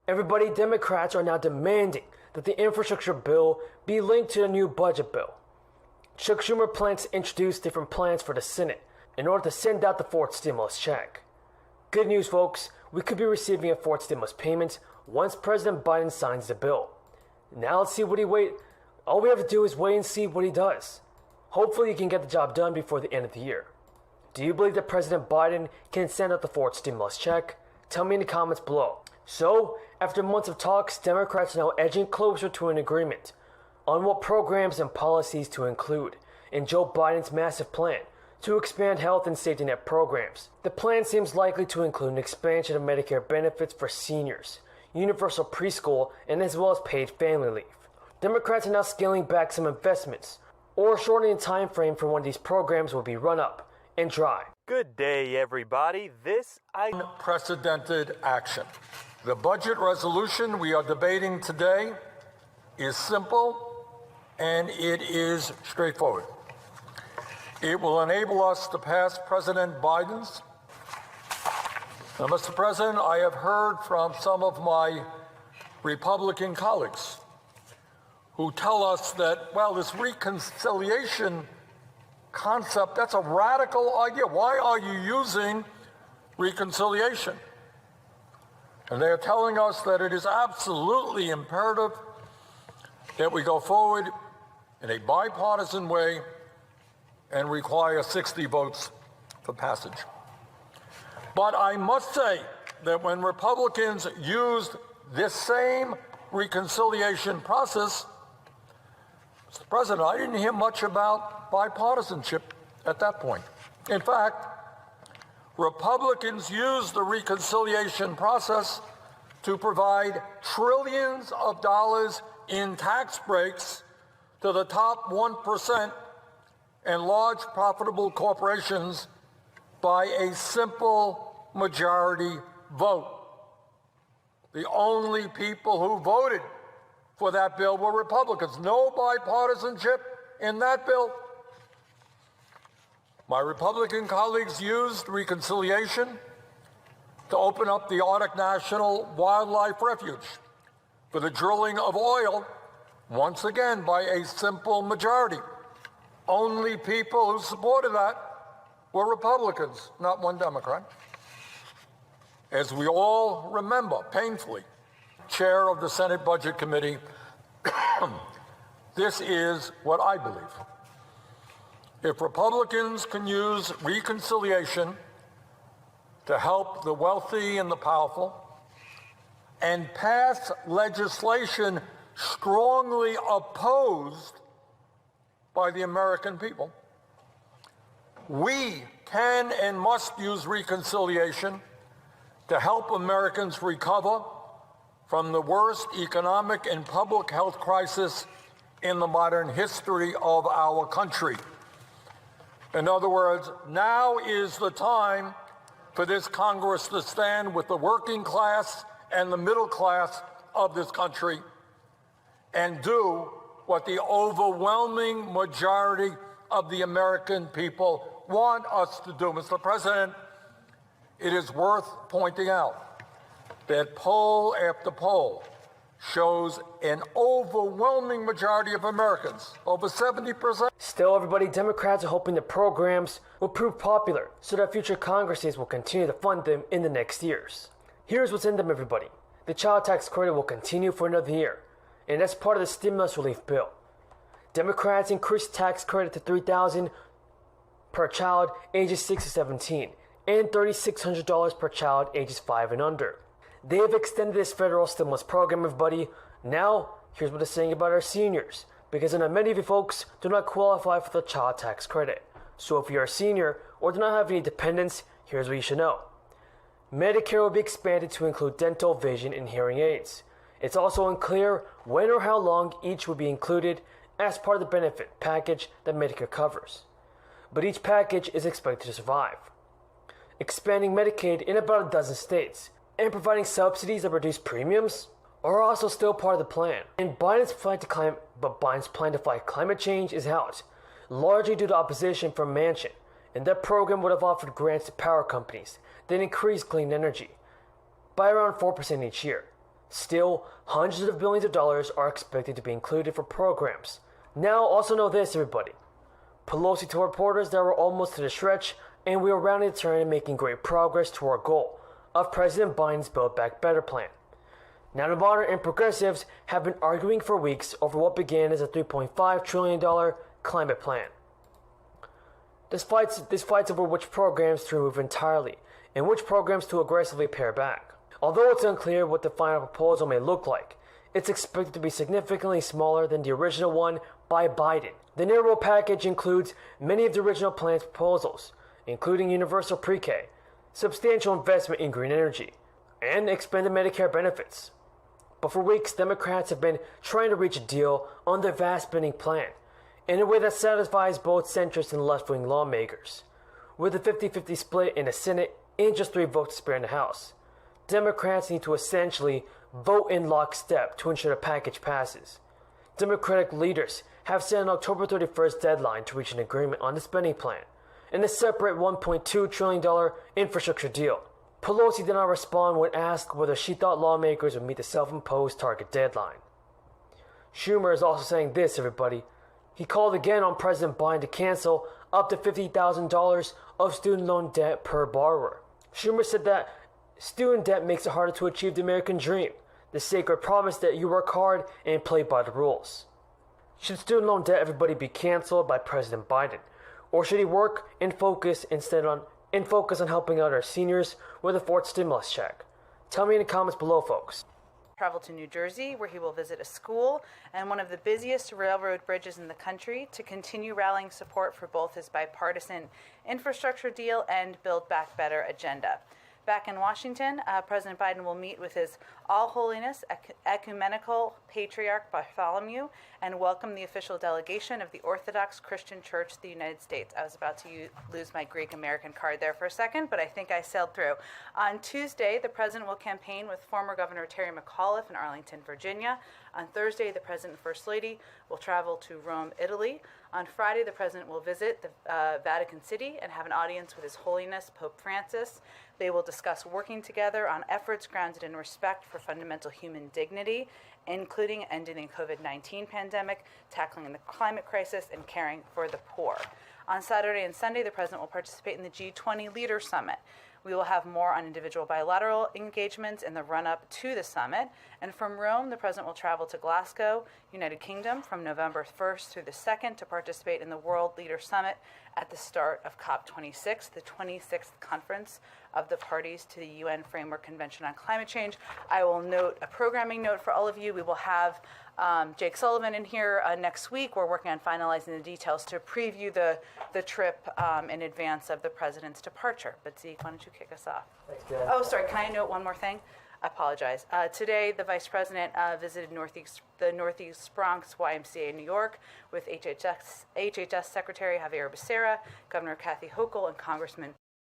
Everybody, Democrats are now demanding that the infrastructure bill be linked to the new budget bill. Chuck Schumer plans to introduce different plans for the Senate in order to send out the fourth stimulus check. Good news, folks, we could be receiving a fourth stimulus payment once President Biden signs the bill. Now let's see what all we have to do is wait and see what he does. Hopefully he can get the job done before the end of the year. Do you believe that President Biden can send out the fourth stimulus check? Tell me in the comments below. So, after months of talks, Democrats are now edging closer to an agreement on what programs and policies to include in Joe Biden's massive plan to expand health and safety net programs. The plan seems likely to include an expansion of Medicare benefits for seniors, universal preschool, and as well as paid family leave. Democrats are now scaling back some investments or shortening the time frame for when these programs will be run up and dry. Good day, everybody. Unprecedented action. The budget resolution we are debating today is simple and it is straightforward. It will enable us to pass President Biden's. Now, Mr. President, I have heard from some of my Republican colleagues who tell us that, well, this reconciliation concept, that's a radical idea. Why are you using reconciliation? And they are telling us that it is absolutely imperative that we go forward in a bipartisan way and require 60 votes for passage. But I must say that when Republicans used this same reconciliation process, Mr. President, I didn't hear much about bipartisanship at that point. In fact, Republicans used the reconciliation process to provide trillions of dollars in tax breaks to the top 1% and large profitable corporations by a simple majority vote. The only people who voted for that bill were Republicans. No bipartisanship in that bill. My Republican colleagues used reconciliation to open up the Arctic National Wildlife Refuge for the drilling of oil, once again by a simple majority. Only people who supported that were Republicans, not one Democrat. As we all remember, painfully, chair of the Senate Budget Committee, this is what I believe. If Republicans can use reconciliation to help the wealthy and the powerful and pass legislation strongly opposed by the American people, we can and must use reconciliation to help Americans recover from the worst economic and public health crisis in the modern history of our country. In other words, now is the time for this Congress to stand with the working class and the middle class of this country and do what the overwhelming majority of the American people want us to do. Mr. President, it is worth pointing out that poll after poll shows an overwhelming majority of Americans, over 70%. Still, everybody, Democrats are hoping the programs will prove popular so that future Congresses will continue to fund them in the next years. Here's what's in them, everybody. The child tax credit will continue for another year, and that's part of the stimulus relief bill. Democrats increased tax credit to $3,000 per child ages 6 to 17 and $3,600 per child ages 5 and under. They have extended this federal stimulus program, everybody. Now, here's what they're saying about our seniors, because I know many of you folks do not qualify for the child tax credit. So if you're a senior or do not have any dependents, here's what you should know. Medicare will be expanded to include dental, vision, and hearing aids. It's also unclear when or how long each will be included as part of the benefit package that Medicare covers. But each package is expected to survive. Expanding Medicaid in about a dozen states and providing subsidies that reduce premiums are also still part of the plan. And Biden's plan to fight climate change is out, largely due to opposition from Manchin, and that program would have offered grants to power companies that increase clean energy by around 4% each year. Still, hundreds of billions of dollars are expected to be included for programs. Now, also know this, everybody. Pelosi told reporters that we're almost to the stretch, and we are rounding the turn and making great progress to our goal of President Biden's Build Back Better plan. Now, the moderate and progressives have been arguing for weeks over what began as a $3.5 trillion climate plan. This fight's over which programs to remove entirely and which programs to aggressively pare back. Although it's unclear what the final proposal may look like, it's expected to be significantly smaller than the original one by Biden. The narrow package includes many of the original plan's proposals, including universal pre-K, substantial investment in green energy, and expanded Medicare benefits. But for weeks, Democrats have been trying to reach a deal on their vast spending plan in a way that satisfies both centrist and left-wing lawmakers. With a 50-50 split in the Senate and just 3 votes to spare in the House, Democrats need to essentially vote in lockstep to ensure the package passes. Democratic leaders have set an October 31st deadline to reach an agreement on the spending plan and a separate $1.2 trillion infrastructure deal. Pelosi did not respond when asked whether she thought lawmakers would meet the self-imposed target deadline. Schumer is also saying this, everybody. He called again on President Biden to cancel up to $50,000 of student loan debt per borrower. Schumer said that student debt makes it harder to achieve the American dream, the sacred promise that you work hard and play by the rules. Should student loan debt, everybody, be canceled by President Biden? Or should he work and focus on helping out our seniors with a fourth stimulus check? Tell me in the comments below, folks. Travel to New Jersey, where he will visit a school and one of the busiest railroad bridges in the country to continue rallying support for both his bipartisan infrastructure deal and Build Back Better agenda. Back in Washington, President Biden will meet with his All Holiness Ecumenical Patriarch Bartholomew and welcome the official delegation of the Orthodox Christian Church of the United States. I was about to lose my Greek American card there for a second, but I think I sailed through. On Tuesday, the president will campaign with former Governor Terry McAuliffe in Arlington, Virginia. On Thursday, the president and first lady will travel to Rome, Italy. On Friday, the president will visit the Vatican City and have an audience with His Holiness Pope Francis. They will discuss working together on efforts grounded in respect for fundamental human dignity, including ending the COVID-19 pandemic, tackling the climate crisis, and caring for the poor. On Saturday and Sunday, the president will participate in the G20 Leader Summit. We will have more on individual bilateral engagements in the run-up to the summit. And from Rome, the president will travel to Glasgow, United Kingdom, from November 1st through the 2nd to participate in the World Leader Summit at the start of COP26, the 26th conference of the parties to the UN Framework Convention on Climate Change. I will note a programming note for all of you. We will have Jake Sullivan in here next week. We're working on finalizing the details to preview the trip in advance of the president's departure. But Zeke, why don't you kick us off? Thanks, Dad. Oh, sorry, can I note one more thing? I apologize. Today, the Vice President visited the Northeast Bronx YMCA in New York with HHS Secretary Javier Becerra, Governor Kathy Hochul, and Congressman